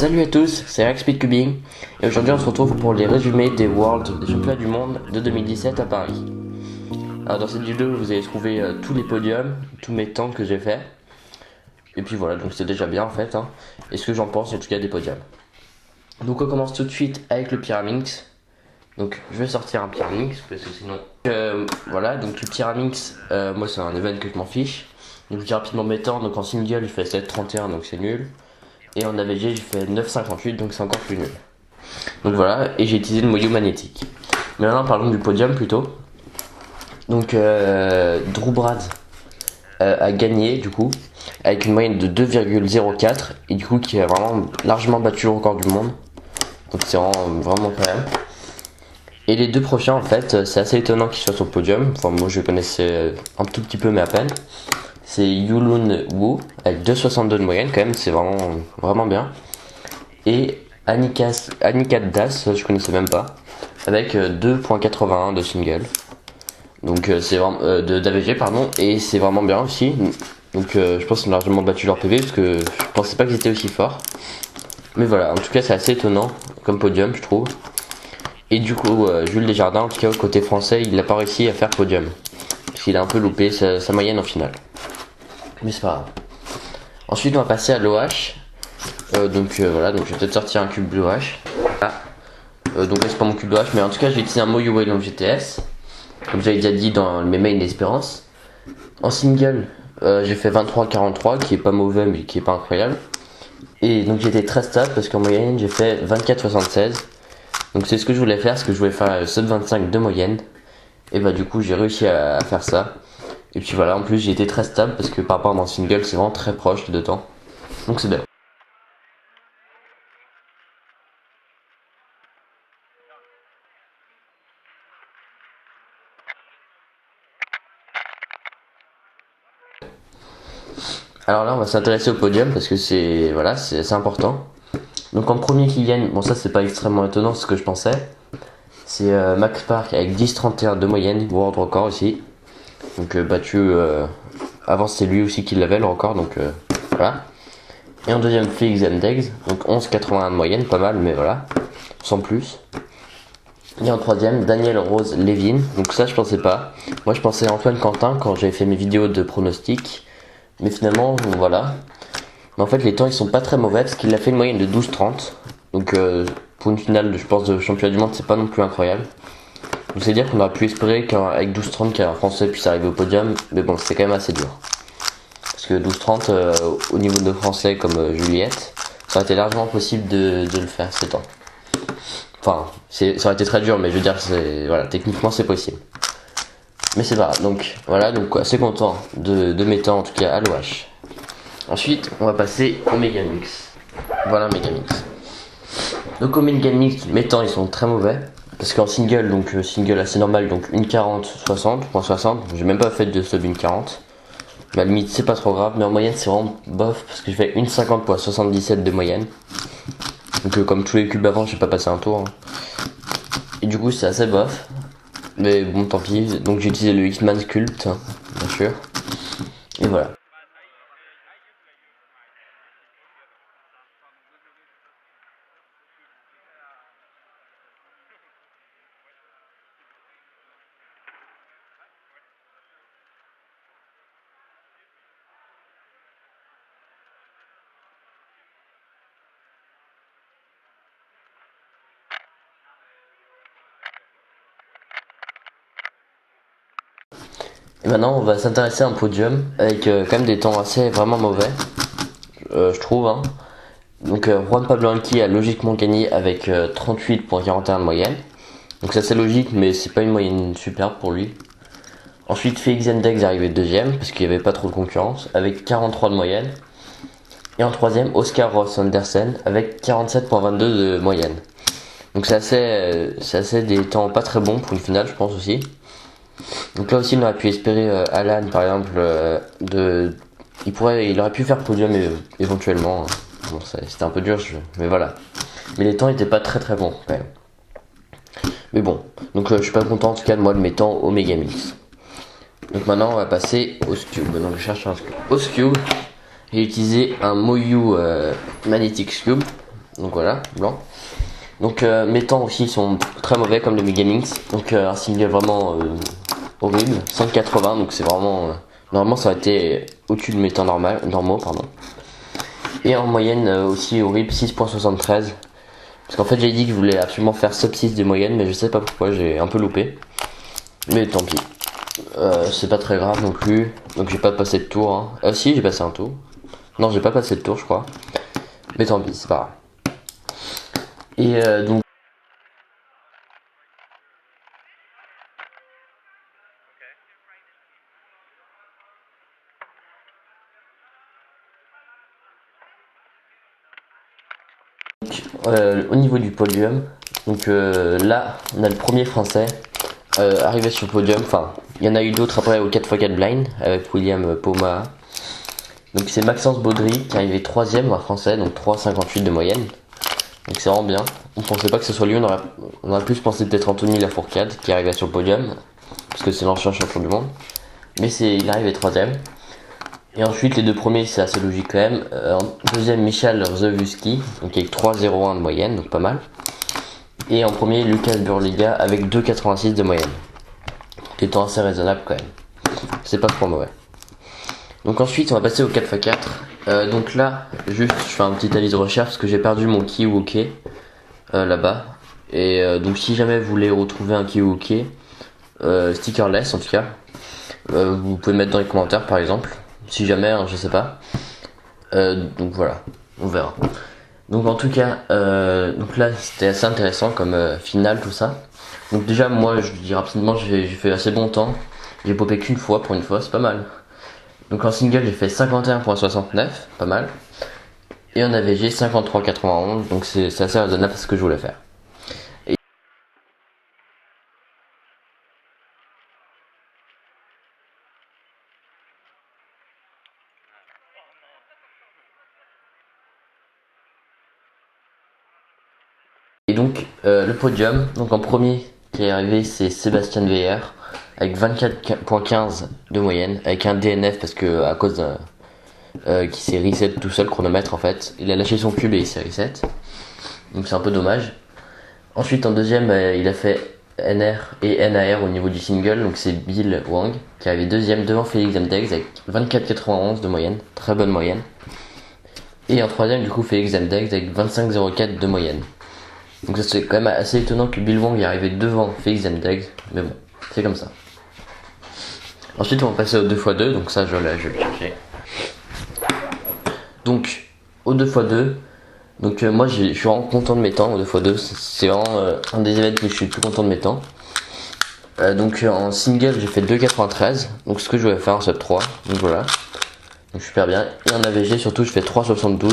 Salut à tous, c'est Rex Speedcubing et aujourd'hui on se retrouve pour les résumés des Worlds des championnats du monde de 2017 à Paris. Alors dans cette vidéo vous allez trouver tous les podiums, tous mes temps que j'ai fait. Et puis voilà, donc c'est déjà bien en fait, et ce que j'en pense en tout cas des podiums. Donc on commence tout de suite avec le Pyraminx. Donc je vais sortir un Pyraminx parce que sinon... voilà, donc le Pyraminx, moi c'est un event que je m'en fiche. Donc je dis rapidement mes temps, donc en single je fais 7,31 donc c'est nul. Et en AVG j'ai fait 9,58 donc c'est encore plus nul. Donc voilà, et j'ai utilisé le moyeu magnétique. Mais maintenant parlons du podium plutôt. Donc Drew Brad a gagné du coup avec une moyenne de 2,04 et du coup qui a vraiment largement battu le record du monde. Donc c'est vraiment incroyable. Et les deux prochains en fait c'est assez étonnant qu'ils soient sur le podium. Enfin moi je connaissais un tout petit peu mais à peine. C'est Yulun Wu avec 2,62 de moyenne quand même, c'est vraiment bien. Et Annika Das, je connaissais même pas, avec 2,81 de single. Donc c'est vraiment d'AVG pardon, et c'est vraiment bien aussi. Donc je pense qu'ils ont largement battu leur PV parce que je pensais pas qu'ils étaient aussi forts. Mais voilà, en tout cas c'est assez étonnant comme podium je trouve. Et du coup Jules Desjardins, en tout cas au côté français, il n'a pas réussi à faire podium. Parce qu'il a un peu loupé sa moyenne en finale. Mais c'est pas grave. Ensuite on va passer à l'OH. Voilà, donc je vais peut-être sortir un cube l'OH. Donc là c'est pas mon cube l'OH, mais en tout cas j'ai utilisé un Moyo Waylon GTS. Comme j'avais déjà dit dans mes mails d'espérance. En single, j'ai fait 23,43 qui est pas mauvais mais qui est pas incroyable. Et donc j'étais très stable parce qu'en moyenne j'ai fait 24,76. Donc c'est ce que je voulais faire, je voulais faire sub 25 de moyenne. Et bah du coup j'ai réussi à faire ça. Et puis voilà, en plus j'ai été très stable parce que par rapport à mon single c'est vraiment très proche les deux temps. Donc c'est bien. Alors là on va s'intéresser au podium parce que c'est assez important. Donc en premier qui gagne, bon ça c'est pas extrêmement étonnant, c'est ce que je pensais. C'est Max Park avec 10,31 de moyenne, world record aussi. Donc battu, avant c'était lui aussi qui l'avait le record, donc voilà. Et en deuxième Félix Zendegs, donc 11,81 de moyenne, pas mal mais voilà, sans plus. Et en troisième Daniel Rose Levin, donc ça je pensais pas. Moi je pensais Antoine Quentin quand j'avais fait mes vidéos de pronostics. Mais finalement voilà. Mais en fait les temps ils sont pas très mauvais parce qu'il a fait une moyenne de 12,30. Donc pour une finale je pense de championnat du monde c'est pas non plus incroyable. Donc c'est dire qu'on aurait pu espérer qu'avec 12,30 qu'un français puisse arriver au podium. Mais bon c'est quand même assez dur. Parce que 12,30 au niveau de français comme Juliette, ça aurait été largement possible de le faire ces temps. Enfin ça aurait été très dur mais je veux dire voilà, techniquement c'est possible. Mais c'est pas grave, donc voilà, donc assez content de mes temps en tout cas à l'OH. Ensuite on va passer au Megamix. Voilà Megamix. Donc au Megamix, mes temps ils sont très mauvais. Parce qu'en single, donc single assez normal, donc 1,40, 60, j'ai même pas fait de sub 1,40. Mais à la limite c'est pas trop grave, mais en moyenne c'est vraiment bof parce que je fais 1,50 pour 77 de moyenne. Donc comme tous les cubes avant j'ai pas passé un tour. Et du coup c'est assez bof. Mais bon tant pis, donc j'ai utilisé le X-Man Sculpt, bien sûr. Et voilà. Et maintenant on va s'intéresser à un podium avec quand même des temps assez vraiment mauvais, je trouve. Donc Juan Pablo Anqui a logiquement gagné avec 38,41 de moyenne. Donc ça c'est logique mais c'est pas une moyenne superbe pour lui. Ensuite Félix Zendegs est arrivé deuxième parce qu'il n'y avait pas trop de concurrence avec 43 de moyenne. Et en troisième Oscar Ross Andersen avec 47,22 de moyenne. Donc c'est assez des temps pas très bons pour une finale je pense aussi. Donc là aussi on aurait pu espérer Alan par exemple il aurait pu faire podium éventuellement. Bon c'était un peu dur mais voilà. Mais les temps étaient pas très très bons quand même. Mais bon, donc je suis pas content en tout cas de moi de mes temps au Megamix. Donc maintenant on va passer au Scube. Donc je cherche un Scube. Au Scube, j'ai utilisé un Moyu Magnetic Scube. donc voilà, blanc. Donc mes temps aussi sont très mauvais comme le Megamix, donc un single vraiment horrible, 180, donc c'est vraiment... normalement ça aurait été au-dessus de mes temps normaux, pardon. Et en moyenne aussi horrible, 6.73. Parce qu'en fait j'ai dit que je voulais absolument faire sub 6 de moyenne, mais je sais pas pourquoi, j'ai un peu loupé. Mais tant pis. C'est pas très grave non plus. Donc j'ai pas passé de tour. Hein. Si, j'ai passé un tour. Non, j'ai pas passé de tour, je crois. Mais tant pis, c'est pas grave. Et donc... au niveau du podium, donc là on a le premier français arrivé sur le podium. Enfin, il y en a eu d'autres après au 4x4 blind avec William Poma. Donc c'est Maxence Baudry qui est arrivé 3ème en français, donc 3,58 de moyenne. Donc c'est vraiment bien. On pensait pas que ce soit lui, on aurait plus pensé peut-être Anthony Lafourcade qui est arrivé sur le podium, parce que c'est l'ancien champion du monde. Mais il est arrivé 3ème. Et ensuite les deux premiers c'est assez logique quand même. En deuxième Michal Rzewuski, donc avec 3,01 de moyenne, donc pas mal. Et en premier Lucas Burliga avec 2,86 de moyenne. Des temps assez raisonnable quand même. C'est pas trop mauvais. Donc ensuite on va passer au 4x4. Donc là juste je fais un petit avis de recherche parce que j'ai perdu mon Kiwookie là-bas. Et donc si jamais vous voulez retrouver un Kiwookie stickerless en tout cas, vous pouvez mettre dans les commentaires par exemple. Si jamais, hein, je sais pas. Donc voilà, on verra. Donc en tout cas, donc là c'était assez intéressant comme finale tout ça. Donc déjà moi je dis rapidement j'ai fait assez bon temps. J'ai popé qu'une fois pour une fois, c'est pas mal. Donc en single j'ai fait 51.69, pas mal. Et en AVG 53.91, donc c'est assez raisonnable parce que je voulais faire. Et donc le podium, donc en premier qui est arrivé c'est Sébastien Veiller avec 24.15 de moyenne, avec un DNF parce que à cause qui s'est reset tout seul chronomètre en fait. Il a lâché son cube et il s'est reset. Donc c'est un peu dommage. Ensuite en deuxième il a fait NR et NAR au niveau du single, donc c'est Bill Wang qui est arrivé deuxième devant Félix Zemdegs avec 24.91 de moyenne, très bonne moyenne. Et en troisième du coup Félix Zemdegs avec 25.04 de moyenne. Donc ça c'est quand même assez étonnant que Bill Wang est arrivé devant Félix Zemdegs, mais bon, c'est comme ça. Ensuite on va passer au 2x2, donc ça je vais le chercher. Donc au 2x2, donc moi je suis vraiment content de mes temps au 2x2, c'est vraiment un des événements que je suis le plus content de mes temps. Donc en single j'ai fait 2,93, donc ce que je voulais faire en sub 3, donc voilà, donc super bien. Et en AVG surtout je fais 3,72,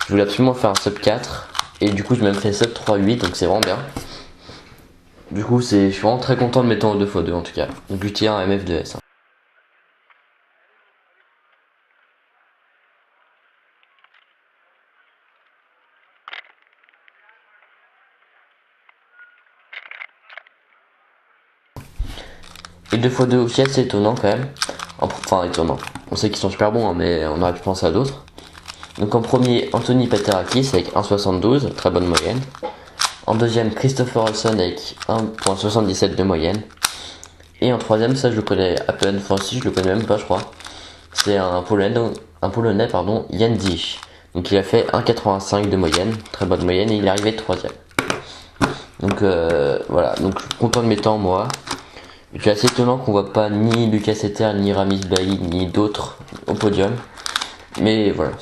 je voulais absolument faire un sub 4. Et du coup j'ai même fait sub 3.8, donc c'est vraiment bien. Du coup je suis vraiment très content de mes temps au 2x2 en tout cas. Donc je tiens un MF2S. Et 2x2 aussi assez étonnant quand même. Enfin étonnant. On sait qu'ils sont super bons hein, mais on aurait pu penser à d'autres. Donc en premier Anthony Paterakis avec 1,72, très bonne moyenne. En deuxième Christopher Olson avec 1,77 de moyenne. Et en troisième, ça je le connais à peine, enfin si je le connais même pas je crois. C'est un Polonais, Jan Dich. Donc il a fait 1,85 de moyenne, très bonne moyenne, et il est arrivé troisième. Donc voilà, donc je suis content de mes temps moi. Et puis assez étonnant qu'on voit pas ni Lucas Ether, ni Ramis Bailly, ni d'autres au podium. Mais voilà,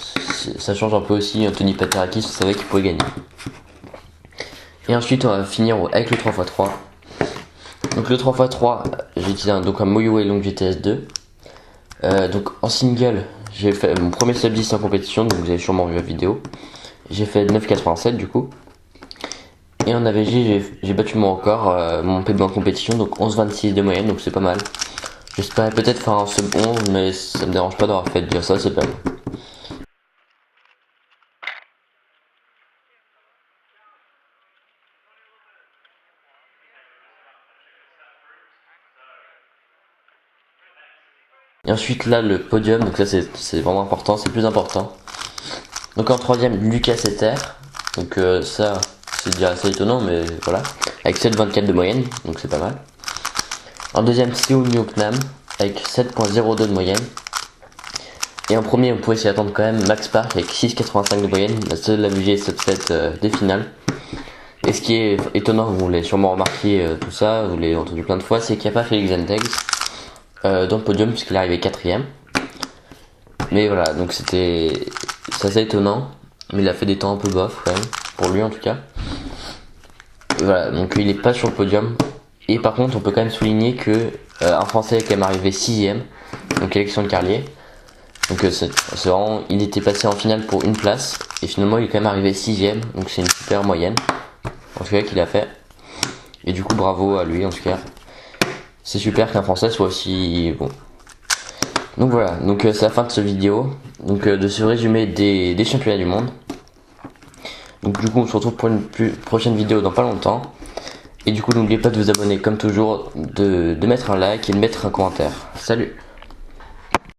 ça change un peu aussi. Anthony Paterakis, on savait qu'il pouvait gagner. Et ensuite on va finir avec le 3x3. Donc le 3x3, j'ai utilisé un Moyo Long GTS 2. Donc en single, j'ai fait mon premier sub 10 en compétition, donc vous avez sûrement vu la vidéo. J'ai fait 9,87 du coup. Et en AVG, j'ai battu mon record, mon PB en compétition, donc 11,26 de moyenne, donc c'est pas mal. J'espérais peut-être faire un sub 11, mais ça me dérange pas d'avoir fait dire ça, c'est pas mal. Et ensuite là le podium, donc là c'est vraiment important, c'est le plus important. Donc en troisième Lucas Ether Donc ça c'est déjà assez étonnant, mais voilà. Avec 7,24 de moyenne, donc c'est pas mal. En deuxième, Seoul Nam avec 7,02 de moyenne. Et en premier, on pouvait s'y attendre quand même, Max Park avec 6,85 de moyenne, la seule à VG subset des finales. Et ce qui est étonnant, vous l'avez sûrement remarqué tout ça, vous l'avez entendu plein de fois, c'est qu'il n'y a pas Félix Antegs dans le podium puisqu'il est arrivé 4ème. Mais voilà, donc c'est assez étonnant, mais il a fait des temps un peu bof quand même, pour lui en tout cas. Et voilà, donc il n'est pas sur le podium. Et par contre, on peut quand même souligner que un Français est quand même arrivé 6ème, donc Alexandre Carlier. Donc c'est vraiment, il était passé en finale pour une place, et finalement il est quand même arrivé 6ème, donc c'est une super moyenne, en tout cas qu'il a fait. Et du coup bravo à lui en tout cas. C'est super qu'un Français soit aussi bon. Donc voilà, donc c'est la fin de cette vidéo, donc de ce résumé des championnats du monde. Donc du coup on se retrouve pour une prochaine vidéo dans pas longtemps. Et du coup n'oubliez pas de vous abonner comme toujours, de mettre un like et de mettre un commentaire. Salut!